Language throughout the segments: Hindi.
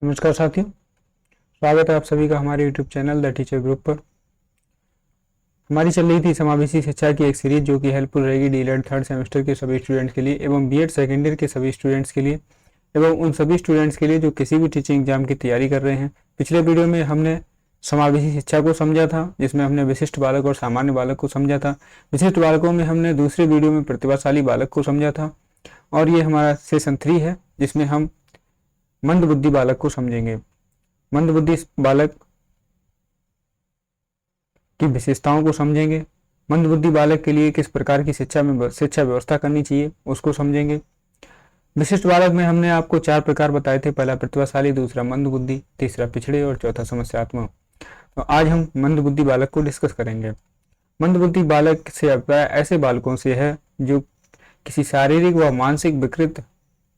नमस्कार साथियों, स्वागत है आप सभी का हमारे YouTube channel the teacher group पर। हमारी चल रही थी समावेशी शिक्षा की एक सीरीज जो कि हेल्पफुल रहेगी डीएलएड थर्ड सेमेस्टर के सभी स्टूडेंट्स के लिए एवं बीएड सेकेंड ईयर के सभी स्टूडेंट्स के लिए एवं उन सभी स्टूडेंट्स के लिए जो किसी भी टीचिंग एग्जाम की तैयारी कर रहे हैं। पिछले वीडियो में हमने समावेशी शिक्षा को समझा था, जिसमें हमने विशिष्ट बालक और सामान्य बालक को समझा था। विशिष्ट बालकों में हमने दूसरे वीडियो में प्रतिभाशाली बालक को समझा था और ये हमारा सेशन 3 है, जिसमें हम मंदबुद्धि बालक को समझेंगे। मंदबुद्धि बालक की विशेषताओं को समझेंगे। मंदबुद्धि बालक के लिए किस प्रकार की शिक्षा व्यवस्था करनी चाहिए उसको समझेंगे। विशिष्ट बालक में हमने आपको 4 प्रकार बताए थे, पहला प्रतिभाशाली, दूसरा मंदबुद्धि, तीसरा पिछड़े और चौथा समस्यात्मक। तो आज हम मंदबुद्धि बालक को डिस्कस करेंगे। मंदबुद्धि बालक से अभिप्राय ऐसे बालकों से है जो किसी शारीरिक व मानसिक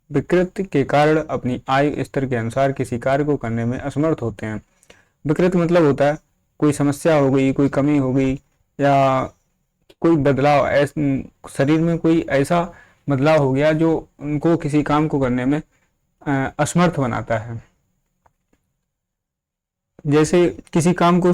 विकृति के कारण अपनी आयु स्तर के अनुसार किसी कार्य को करने में असमर्थ होते हैं। विकृत मतलब होता है कोई समस्या हो गई, कोई कमी हो गई या कोई बदलाव, शरीर में कोई ऐसा बदलाव हो गया जो उनको किसी काम को करने में असमर्थ बनाता है। जैसे किसी काम को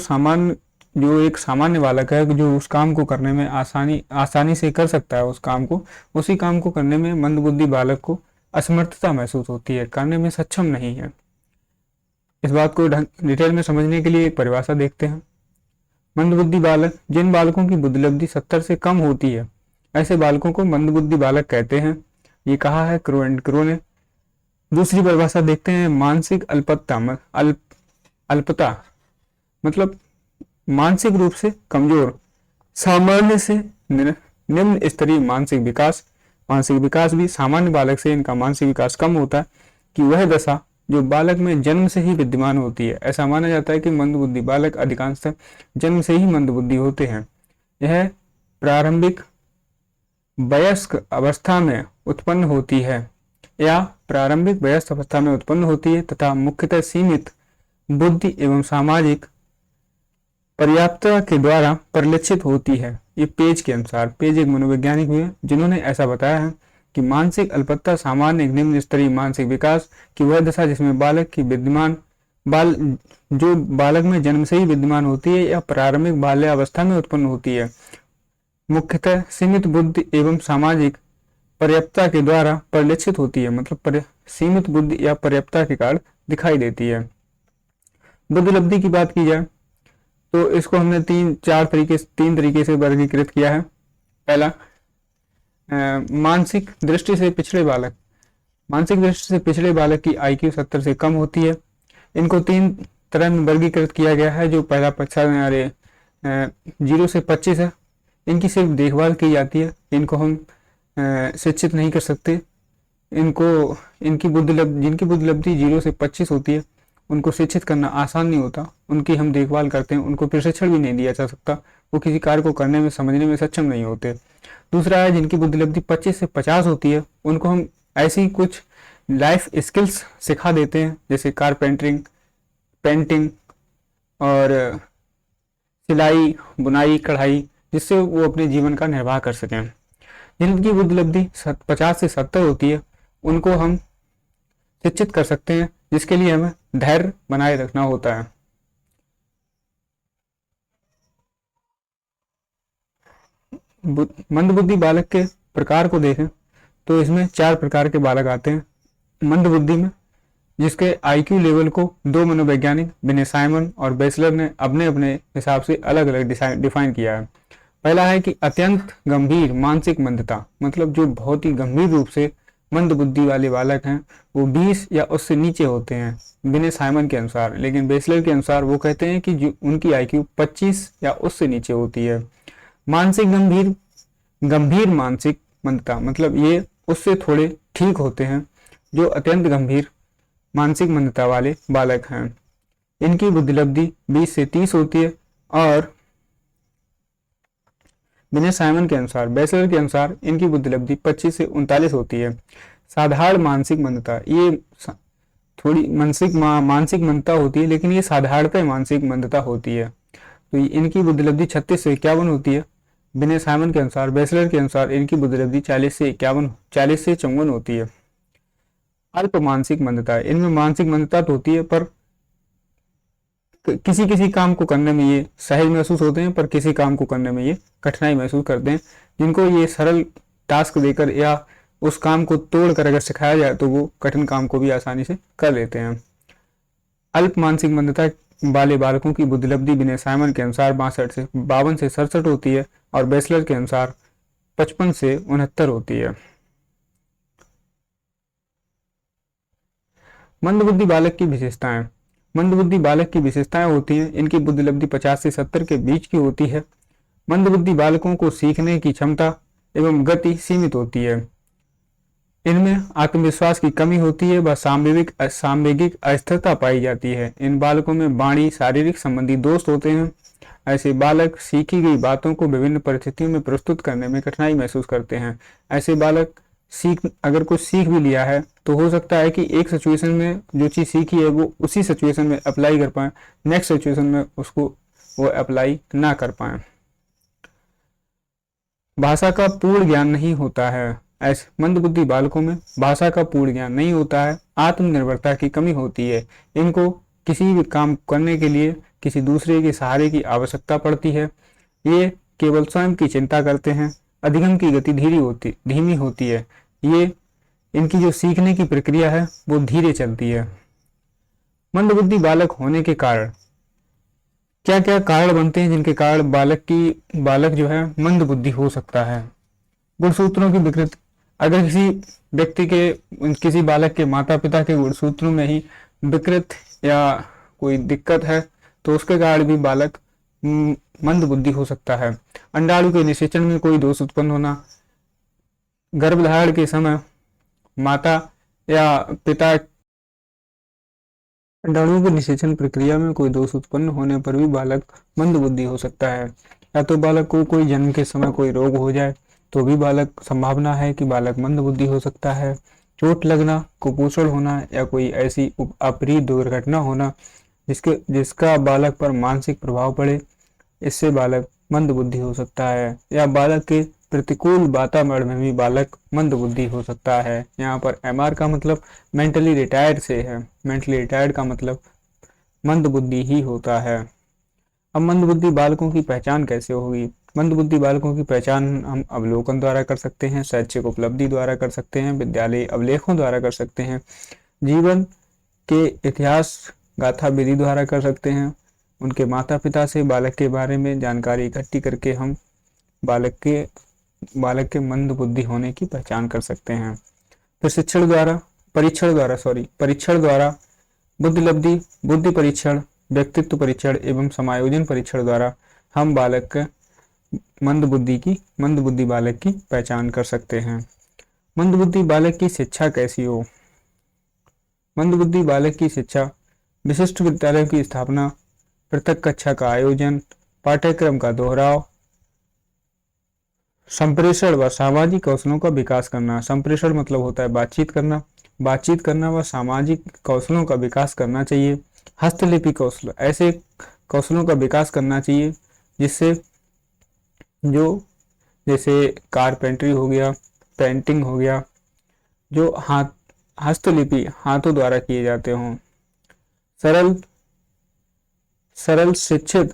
जो एक सामान्य बालक है जो उस काम को करने में आसानी से कर सकता है, उस काम को, उसी काम को करने में मंदबुद्धि बालक को असमर्थता महसूस होती है, करने में सक्षम नहीं है। इस बात को डिटेल में समझने के लिए एक परिभाषा देखते हैं। मंदबुद्धि बालक, जिन बालकों की बुद्धिलब्धि 70 से कम होती है, ऐसे बालकों को मंदबुद्धि बालक कहते हैं। ये कहा है क्रो ने। दूसरी परिभाषा देखते हैं, मानसिक अल्पता मतलब मानसिक रूप से कमजोर, सामान्य से निम्न स्तरीय मानसिक विकास भी सामान्य बालक से इनका मानसिक विकास कम होता है कि वह दशा जो बालक में जन्म से ही विद्यमान होती है। ऐसा माना जाता है कि मंदबुद्धि बालक अधिकांशतः जन्म से ही मंदबुद्धि होते हैं। यह प्रारंभिक वयस्क अवस्था में उत्पन्न होती है तथा मुख्यतः सीमित बुद्धि एवं सामाजिक पर्याप्तता के द्वारा परिलक्षित होती है। ये पेज एक मनोवैज्ञानिक हुए जिन्होंने ऐसा बताया है कि मानसिक अल्पता सामान्य निम्न स्तरीय मानसिक विकास की वह दशा जिसमें जो बालक में जन्म से ही विद्यमान होती है या प्रारंभिक बाल्यावस्था में उत्पन्न होती है, मुख्यतः सीमित बुद्धि एवं सामाजिक पर्याप्तता के द्वारा परिलक्षित होती है, मतलब सीमित बुद्धि या पर्याप्तता के कारण दिखाई देती है। बुद्धिलब्धि की बात की जाए तो इसको हमने तीन तरीके से वर्गीकृत किया है। पहला, मानसिक दृष्टि से पिछड़े बालक की IQ 70 से कम होती है। इनको 3 तरह में वर्गीकृत किया गया है। जो पहला 0 से 25 है, इनकी सिर्फ देखभाल की जाती है, इनको हम शिक्षित नहीं कर सकते। जिनकी बुद्धिलब्धि 0 से 25 होती है, उनको शिक्षित करना आसान नहीं होता, उनकी हम देखभाल करते हैं, उनको प्रशिक्षण भी नहीं दिया जा सकता, वो किसी कार्य को करने में समझने में सक्षम नहीं होते। दूसरा है जिनकी बुद्धिलब्धि 25 से 50 होती है, उनको हम ऐसी कुछ लाइफ स्किल्स सिखा देते हैं जैसे कारपेंटरिंग, पेंटिंग और सिलाई, बुनाई, कढ़ाई, जिससे वो अपने जीवन का निर्वाह कर सकें। जिनकी बुद्धिलब्धि 50 से 70 होती है, उनको हम शिक्षित कर सकते हैं, जिसके लिए हमें धैर्य बनाए रखना होता है। मंदबुद्धि बालक के प्रकार को देखें तो इसमें 4 प्रकार के बालक आते हैं मंदबुद्धि में, जिसके IQ लेवल को 2 मनोवैज्ञानिक विनय साइमन और बेसलर ने अपने अपने हिसाब से अलग अलग डिफाइन किया है। पहला है कि अत्यंत गंभीर मानसिक मंदता, मतलब जो बहुत ही गंभीर रूप से मंद बुद्धि वाले बालक हैं वो 20 या उससे नीचे होते हैं विनय साइमन के अनुसार। लेकिन बेसलर के अनुसार वो कहते हैं कि जो उनकी IQ 25 या उससे नीचे होती है। गंभीर मानसिक मंदता मतलब ये उससे थोड़े ठीक होते हैं जो अत्यंत गंभीर मानसिक मंदता वाले बालक हैं। इनकी बुद्धिलब्धि 20 से 30 होती है और विनय साइमन के अनुसार, बेसलर के अनुसार इनकी बुद्धिलब्धि 25 से 39 होती है। साधारण मानसिक मंदता, ये थोड़ी मानसिक मंदता होती है, लेकिन ये साधारणतः मानसिक मंदता होती है। तो इनकी बुद्धिलब्धि 36 से 51 होती है विनय साइमन के अनुसार। बेसलर के अनुसार इनकी बुद्धिलब्धि 40 से 54 होती है। अल्प मानसिक मंदता, इनमें मानसिक मंदता तो होती है पर किसी किसी काम को करने में ये सहज महसूस होते हैं, पर किसी काम को करने में ये कठिनाई महसूस करते हैं। जिनको ये सरल टास्क देकर या उस काम को तोड़ कर अगर सिखाया जाए तो वो कठिन काम को भी आसानी से कर लेते हैं। अल्प मानसिक मंदता वाले बालकों की बुद्धिलब्धि विनय साइमन के अनुसार 52 से 67 होती है और बेसलर के अनुसार 55 से 69 होती है। मंदबुद्धि बालक की विशेषताएं। मंदबुद्धि बालक की विशेषताएं होती हैं, इनकी बुद्धिलब्धि 50 से 70 के बीच की होती है। मंदबुद्धि बालकों को सीखने की क्षमता एवं गति सीमित होती है। इनमें आत्मविश्वास की कमी होती है व सांवेगिक अस्थिरता पाई जाती है। इन बालकों में वाणी शारीरिक संबंधी दोष होते हैं। ऐसे बालक सीखी गई बातों को विभिन्न परिस्थितियों में प्रस्तुत करने में कठिनाई महसूस करते हैं। ऐसे बालक अगर कुछ सीख भी लिया है तो हो सकता है कि एक सिचुएशन में जो चीज़ सीखी है वो उसी सिचुएशन में अप्लाई कर पाए, नेक्स्ट सिचुएशन में उसको वो अप्लाई ना कर पाए। भाषा का पूर्ण ज्ञान नहीं होता है। ऐसे मंदबुद्धि बालकों में भाषा का पूर्ण ज्ञान नहीं होता है। आत्मनिर्भरता की कमी होती है। इनको किसी भी काम करने के लिए किसी दूसरे के सहारे की आवश्यकता पड़ती है। ये केवल स्वयं की चिंता करते हैं। अधिगम की गति धीमी होती है। ये इनकी जो सीखने की प्रक्रिया है वो धीरे चलती है। मंदबुद्धि बालक होने के कारण क्या क्या कारण बनते हैं जिनके कारण बालक जो है मंदबुद्धि हो सकता है। गुणसूत्रों की विकृति। अगर किसी बालक के माता पिता के गुणसूत्रों में ही विकृत या कोई दिक्कत है तो उसके कारण भी बालक मंदबुद्धि हो सकता है। अंडाणु के निषेचन में कोई दोष उत्पन्न होना, गर्भधारण के समय माता या पिता अंडाणुओं की निषेचन प्रक्रिया में कोई दोष उत्पन्न होने पर भी बालक मंदबुद्धि हो सकता है। या तो बालक को कोई जन्म के समय कोई रोग हो जाए तो भी संभावना है कि बालक मंदबुद्धि हो सकता है। चोट लगना, कुपोषण होना या कोई ऐसी अप्रिय दुर्घटना होना जिसका बालक पर मानसिक प्रभाव पड़े, इससे बालक मंदबुद्धि हो सकता है। या बालक के प्रतिकूल वातावरण में भी बालक मंदबुद्धि हो सकता है। यहाँ पर MR का मतलब मेंटली रिटायर्ड से है। मेंटली रिटायर्ड का मतलब मंदबुद्धि ही होता है। अब मंदबुद्धि बालकों की पहचान कैसे होगी? मंदबुद्धि बालकों की पहचान हम अवलोकन द्वारा कर सकते हैं, शैक्षिक उपलब्धि द्वारा कर सकते हैं, विद्यालय अवलेखों द्वारा कर सकते हैं, जीवन के इतिहास गाथा विधि द्वारा कर सकते हैं। उनके माता पिता से बालक के बारे में जानकारी इकट्ठी करके हम बालक के मंदबुद्धि होने की पहचान कर सकते हैं। परीक्षण द्वारा बुद्धिलब्धि, बुद्धि परीक्षण, व्यक्तित्व परीक्षण एवं समायोजन परीक्षण द्वारा हम मंदबुद्धि बालक की पहचान कर सकते हैं। मंदबुद्धि बालक की शिक्षा कैसी हो? मंदबुद्धि बालक की शिक्षा विशिष्ट विद्यालयों की स्थापना, पृथक कक्षा का आयोजन, पाठ्यक्रम का दोहराव, संप्रेषण व सामाजिक कौशलों का विकास करना। संप्रेषण मतलब होता है बातचीत करना व सामाजिक कौशलों का विकास करना चाहिए। हस्तलिपि कौशल, ऐसे कौशलों का विकास करना चाहिए जैसे कारपेंटरी हो गया, पेंटिंग हो गया, जो हस्तलिपि हाथों द्वारा किए जाते हों। सरल शिक्षित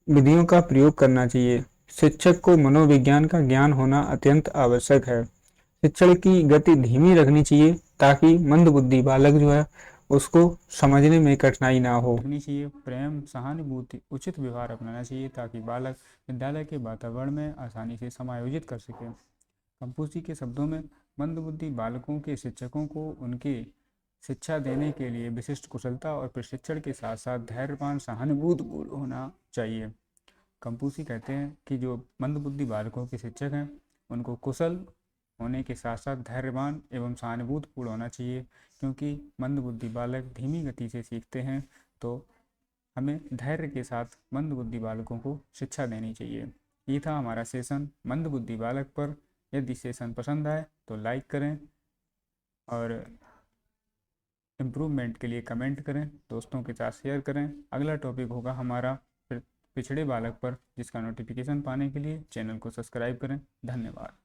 विधियों का प्रयोग करना चाहिए। शिक्षक को मनोविज्ञान का ज्ञान होना अत्यंत आवश्यक है। शिक्षण की गति धीमी रखनी चाहिए ताकि मंदबुद्धि बालक जो है उसको समझने में कठिनाई ना हो। प्रेम, सहानुभूति, उचित व्यवहार अपनाना चाहिए ताकि बालक विद्यालय के वातावरण में आसानी से समायोजित कर सके। कंफूसी के शब्दों में मंदबुद्धि बालकों के शिक्षकों को उनकी शिक्षा देने के लिए विशिष्ट कुशलता और प्रशिक्षण के साथ साथ धैर्यवान, सहानुभूतिपूर्ण होना चाहिए। कंफूसी कहते हैं कि जो मंदबुद्धि बालकों के शिक्षक हैं उनको कुशल होने के साथ साथ धैर्यवान एवं सहानुभूतिपूर्ण होना चाहिए, क्योंकि मंदबुद्धि बालक धीमी गति से सीखते हैं। तो हमें धैर्य के साथ मंदबुद्धि बालकों को शिक्षा देनी चाहिए। ये था हमारा सेशन मंदबुद्धि बालक पर। यदि सेशन पसंद आए तो लाइक करें और इम्प्रूवमेंट के लिए कमेंट करें, दोस्तों के साथ शेयर करें। अगला टॉपिक होगा हमारा पिछड़े बालक पर, जिसका नोटिफिकेशन पाने के लिए चैनल को सब्सक्राइब करें। धन्यवाद।